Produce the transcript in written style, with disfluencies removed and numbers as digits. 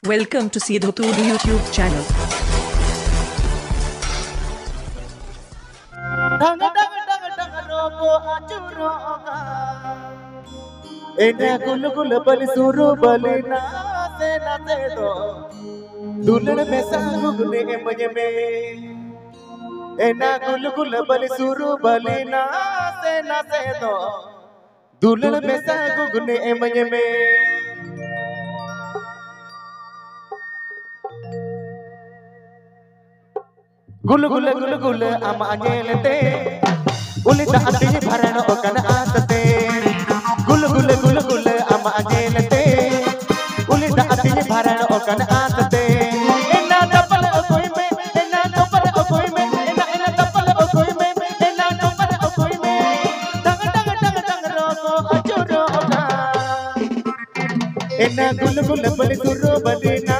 Welcome to Seedho Tudu YouTube channel. Ena gulu gulu bali suru bali na do dulan me sangu gune emanye me ena gulu gulu bali suru bali na do dulan me sangu gune emanye me gulu gulu ama anyelete ulita ati bharano kana atate gulu gulu ama anyelete ulita ati bharano kana atate ena tapal koi me ena tapal koi me ena tapal koi me ena tapal koi me dang roko ajuro ka ena gulu bali suru bali na